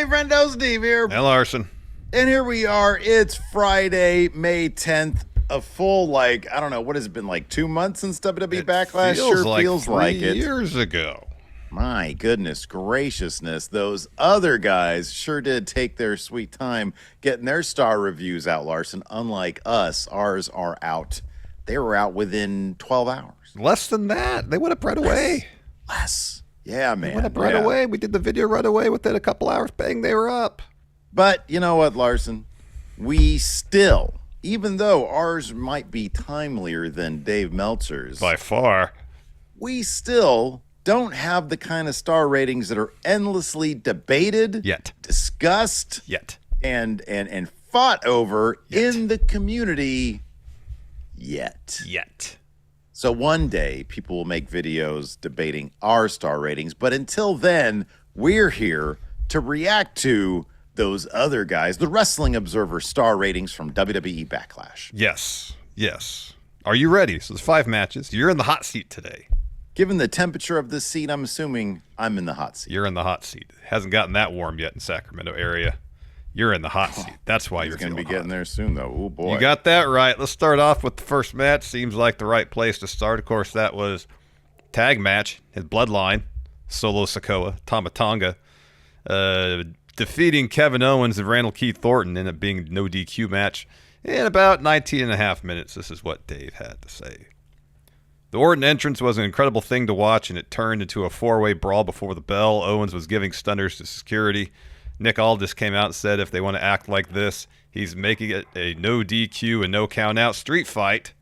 Hey, Friendo, Steve here. Hey, Larson. And here we are. It's Friday, May 10th. A full, I don't know, what has it been, 2 months since WWE Backlash? Feels like it. 3 years ago. My goodness graciousness. Those other guys sure did take their sweet time getting their star reviews out, Larson. Unlike us, ours are out. They were out within 12 hours. Less than that. They went up right away. Less. Yeah, man. They went up right away. We did the video right away. Within a couple hours, bang, they were up. But you know what, Larson? We still, even though ours might be timelier than Dave Meltzer's, By far. we still don't have the kind of star ratings that are endlessly debated, Yet. discussed, Yet. and fought over Yet. in the community yet. So one day, people will make videos debating our star ratings, but until then, we're here to react to those other guys, the Wrestling Observer star ratings from WWE Backlash. Yes. Are you ready? So there's 5 matches. You're in the hot seat today. Given the temperature of this seat, I'm assuming I'm in the hot seat. You're in the hot seat. It hasn't gotten that warm yet in Sacramento area. You're in the hot seat. That's why you're going to be hot. getting there soon, though. Oh, boy. You got that right. Let's start off with the first match. Seems like the right place to start. Of course, that was tag match. His bloodline, Solo Sikoa, Tama Tonga, defeating Kevin Owens and Randall Keith Thornton in it being no DQ match in about 19 and a half minutes. This is what Dave had to say. The Orton entrance was an incredible thing to watch, and it turned into a 4-way brawl before the bell. Owens was giving stunners to security. Nick Aldis came out and said if they want to act like this, he's making it a no DQ and no count out street fight.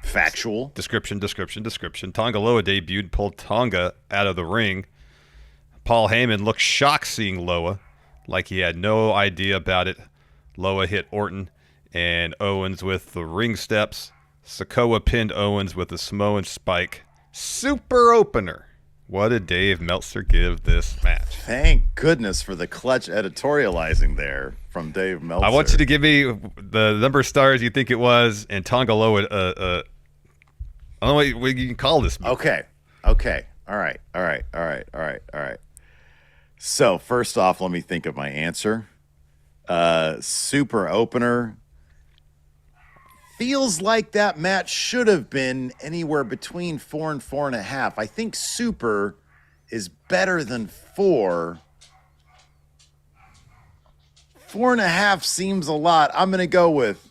Factual. Description. Tonga Loa debuted and pulled Tonga out of the ring. Paul Heyman looked shocked seeing Loa, like he had no idea about it. Loa hit Orton and Owens with the ring steps. Sikoa pinned Owens with a Samoan spike. Super opener. What did Dave Meltzer give this match? Thank goodness for the clutch editorializing there from Dave Meltzer. I want you to give me the number of stars you think it was, and Tonga Loa. I don't know what you can call this match. Okay. All right. So first off, let me think of my answer. Super opener. Feels like that match should have been anywhere between 4 and 4.5. I think super is better than 4. 4.5 seems a lot. I'm going to go with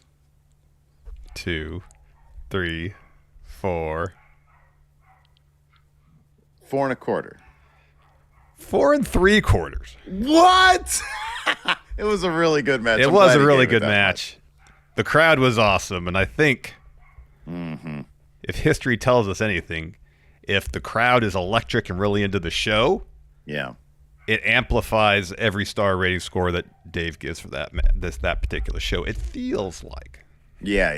2, 3, 4. 4.25. 4 3/4. What? It was a really good match. It was a really good match. The crowd was awesome, and I think if history tells us anything, if the crowd is electric and really into the show, it amplifies every star rating score that Dave gives for that particular show. It feels like. Yeah.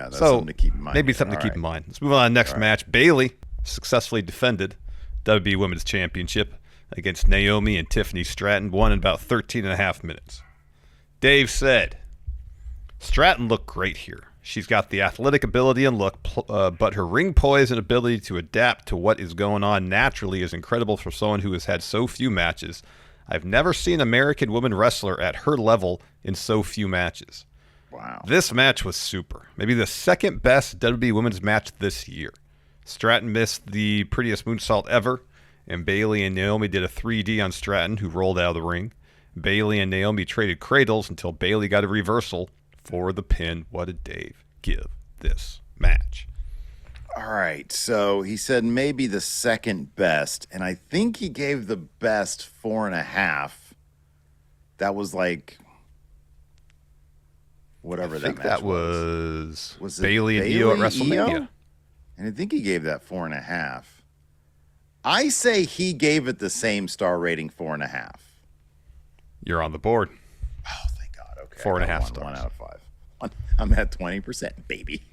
That's something to keep in mind. Maybe something to keep in mind. Let's move on to the next match. Bayley successfully defended WWE Women's Championship against Naomi and Tiffany Stratton, won in about 13 and a half minutes. Dave said, Stratton looked great here. She's got the athletic ability and look, but her ring poise and ability to adapt to what is going on naturally is incredible for someone who has had so few matches. I've never seen an American woman wrestler at her level in so few matches. Wow. This match was super. Maybe the second best WWE Women's match this year. Stratton missed the prettiest moonsault ever, and Bayley and Naomi did a 3D on Stratton, who rolled out of the ring. Bayley and Naomi traded cradles until Bayley got a reversal for the pin. What did Dave give this match? All right, so he said maybe the second best, and I think he gave the best 4.5. That was whatever that match that was. Was Bayley and Io at WrestleMania. And I think he gave that 4.5. I say he gave it the same star rating, 4.5. You're on the board. Oh, thank God. Okay. 4.5 stars. 1 out of 5. I'm at 20%, baby.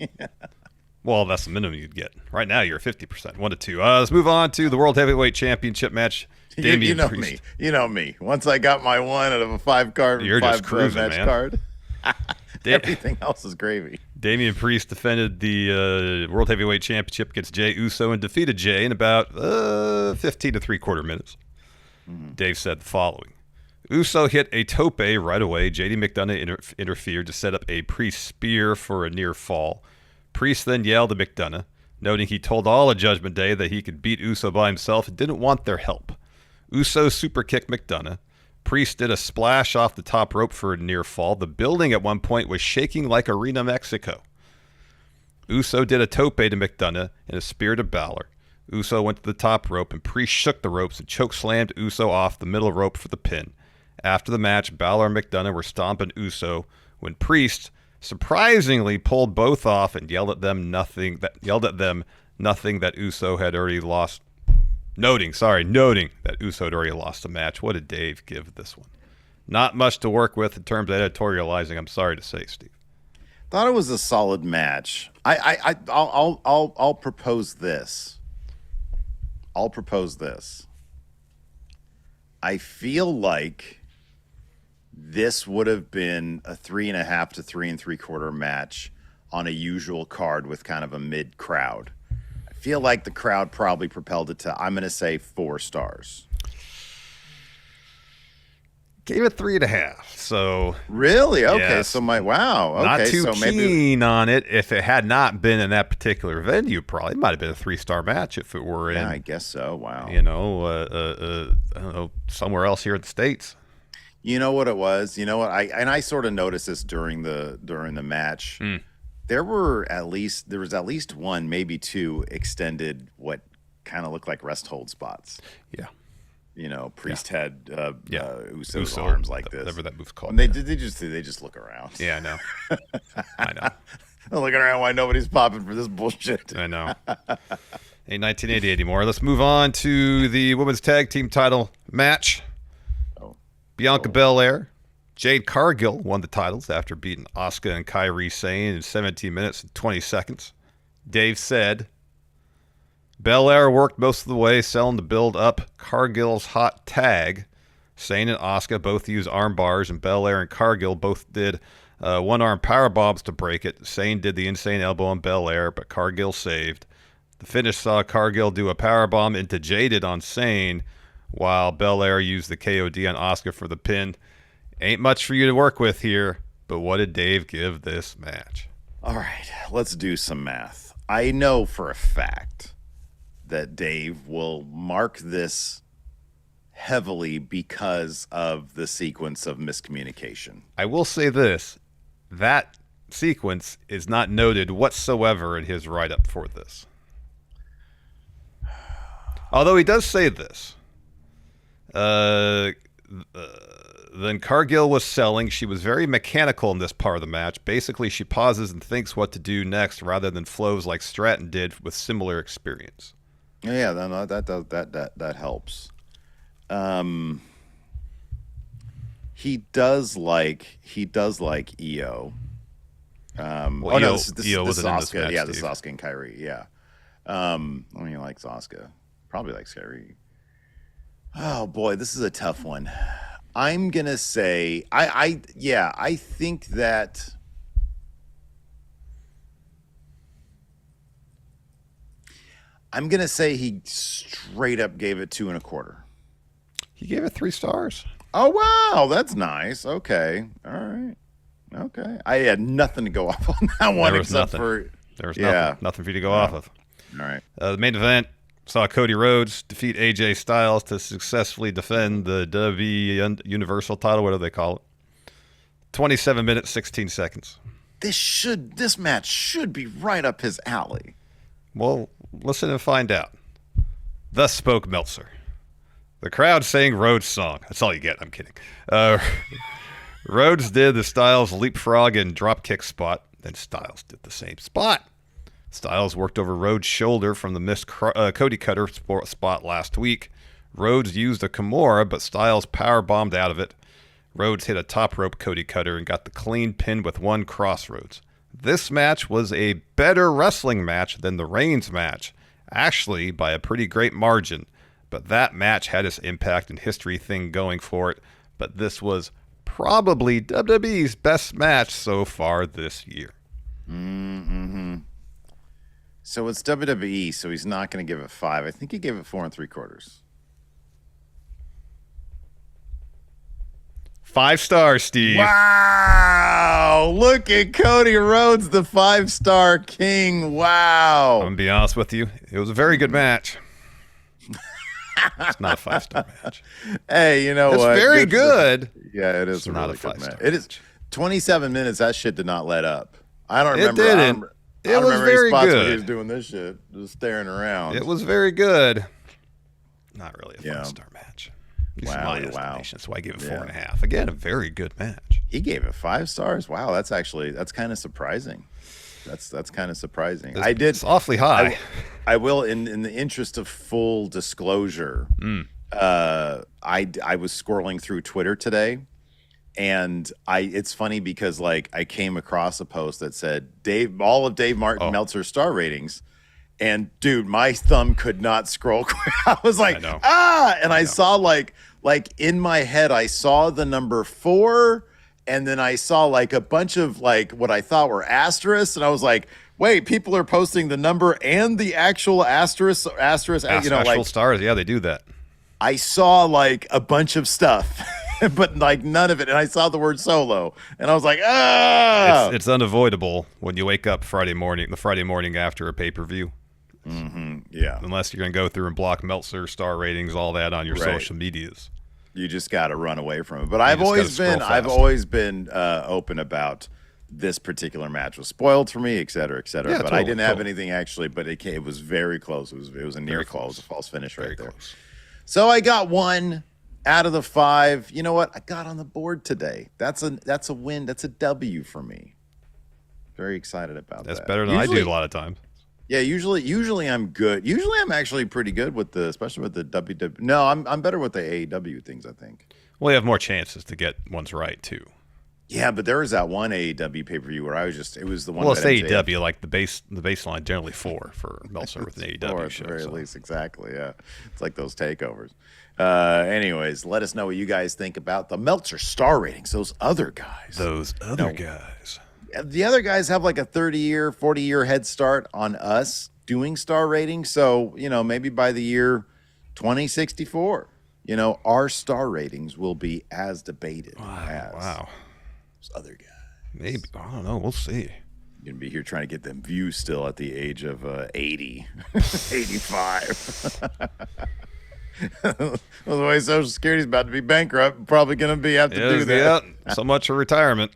Well, that's the minimum you'd get. Right now, you're 50%, 1 to 2. Let's move on to the World Heavyweight Championship match. You know me. You know me. Once I got my 1 out of a 5-card, you're just cruising, match man. card, everything else is gravy. Damian Priest defended the World Heavyweight Championship against Jey Uso and defeated Jey in about 15 to 3/4 minutes. Dave said the following. Uso hit a tope right away. JD McDonough interfered to set up a Priest spear for a near fall. Priest then yelled at McDonough, noting he told all of Judgment Day that he could beat Uso by himself and didn't want their help. Uso super kicked McDonough. Priest did a splash off the top rope for a near fall. The building at one point was shaking like Arena Mexico. Uso did a tope to McDonough and a spear to Balor. Uso went to the top rope and Priest shook the ropes and chokeslammed Uso off the middle rope for the pin. After the match, Balor and McDonough were stomping Uso when Priest surprisingly pulled both off and yelled at them nothing that Uso had already lost. Noting that Uso had already lost the match. What did Dave give this one? Not much to work with in terms of editorializing, I'm sorry to say, Steve. Thought it was a solid match. I'll propose this. I feel like this would have been a 3.5 to 3 3/4 match on a usual card with kind of a mid crowd. I feel like the crowd probably propelled it to, I'm going to say 4 stars. Gave it 3.5. So really, okay. Yes. So wow, okay. Not too so keen on it. If it had not been in that particular venue, probably it might have been a 3-star match if it were in. Yeah, I guess so. Wow. I don't know, somewhere else here in the States. You know what it was? You know what? I sort of noticed this during the match. There was at least one, maybe 2 extended what kind of looked like rest hold spots. Yeah. Priest had Uso's Uso, arms like this. Whatever that move's called. And they just look around. Yeah, I know. I know. They're looking around why nobody's popping for this bullshit. I know. Ain't 1980 anymore. Let's move on to the women's tag team title match. Bianca Belair, Jade Cargill won the titles after beating Asuka and Kairi Sane in 17 minutes and 20 seconds. Dave said, Belair worked most of the way, selling the build up Cargill's hot tag. Sane and Asuka both used arm bars, and Belair and Cargill both did one-arm power bombs to break it. Sane did the insane elbow on Belair, but Cargill saved. The finish saw Cargill do a power bomb into Jaded on Sane, while Belair used the KOD on Asuka for the pin. Ain't much for you to work with here, but what did Dave give this match? All right, let's do some math. I know for a fact that Dave will mark this heavily because of the sequence of miscommunication. I will say this. That sequence is not noted whatsoever in his write-up for this. Although he does say this. Then Cargill was selling. She was very mechanical in this part of the match. Basically, she pauses and thinks what to do next rather than flows like Stratton did with similar experience. Yeah, that helps. He does like EO. Io, this Io is wasn't in this Asuka. match, Yeah, this is Steve. Asuka and Kyrie. Yeah. He likes Asuka. Probably likes Kyrie. Oh boy, this is a tough one. I'm gonna say I think that I'm gonna say he straight up gave it 2 1/4. He gave it 3 stars. Oh wow, that's nice. Okay, all right, okay. I had nothing to go off on that one except for there was nothing for you to go off of. All right. The main event saw Cody Rhodes defeat AJ Styles to successfully defend the WWE Universal title. What do they call it? 27 minutes, 16 seconds. This match should be right up his alley. Well, listen and find out. Thus spoke Meltzer. The crowd sang Rhodes' song. That's all you get. I'm kidding. Rhodes did the Styles leapfrog and dropkick spot. Then Styles did the same spot. Styles worked over Rhodes' shoulder from the missed Cody Cutter spot last week. Rhodes used a Kimura, but Styles powerbombed out of it. Rhodes hit a top rope Cody Cutter and got the clean pin with one crossroads. This match was a better wrestling match than the Reigns match, actually by a pretty great margin. But that match had its impact and history thing going for it. But this was probably WWE's best match so far this year. Mm-hmm. So it's WWE, so he's not going to give it 5. I think he gave it 4 3/4. 5 stars, Steve. Wow. Look at Cody Rhodes, the 5-star king. Wow. I'm going to be honest with you. It was a very good match. It's not a 5-star match. Hey, you know it's what? It's very good. Yeah, it is not a 5-star. It is 27 minutes. That shit did not let up. I don't remember. It didn't. It was very good. When he was doing this shit, just staring around. It was very good. Not really a 5-star match. Wow. That's why I gave it 4.5. Again, a very good match. He gave it 5 stars. Wow, that's kind of surprising. That's kind of surprising. It's awfully high. I will, in the interest of full disclosure, I was scrolling through Twitter today, and it's funny because like I came across a post that said all of Dave Meltzer's star ratings, and dude, my thumb could not scroll. I was like, I saw like in my head, I saw the number 4. And then I saw like a bunch of like what I thought were asterisks, and I was like, "Wait, people are posting the number and the actual asterisk, actual stars." Yeah, they do that. I saw like a bunch of stuff, but like none of it. And I saw the word solo, and I was like, "Ah!" It's unavoidable when you wake up the Friday morning after a pay-per-view. Yeah, unless you're going to go through and block Meltzer star ratings, all that on your social medias. You just got to run away from it. But I've always been open about this particular match was spoiled for me, et cetera, et cetera. But I didn't have anything actually. But it was very close. It was a near fall. It was a false finish right there. Close. So I got 1 out of the 5. You know what? I got on the board today. That's a win. That's a W for me. Very excited about that. That's better than I do a lot of times. Yeah, usually I'm good. Usually I'm actually pretty good especially with the WWE. No, I'm better with the AEW things, I think. Well, you have more chances to get ones right too. Yeah, but there was that one AEW pay-per-view where it was the one. Well, it's AEW, like the baseline generally 4 for Meltzer with an AEW show. At the very least, exactly. Yeah, it's like those takeovers. Anyways, let us know what you guys think about the Meltzer star ratings. Those other guys. The other guys have like a 30-year, 40-year head start on us doing star ratings. So, maybe by the year 2064, our star ratings will be as debated as those other guys. Maybe. I don't know. We'll see. You're going to be here trying to get them views still at the age of 80, 85. The way Social Security's about to be bankrupt, probably going to have to do that. Yeah, so much for retirement.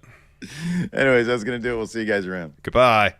Anyways, that's going to do it. We'll see you guys around. Goodbye.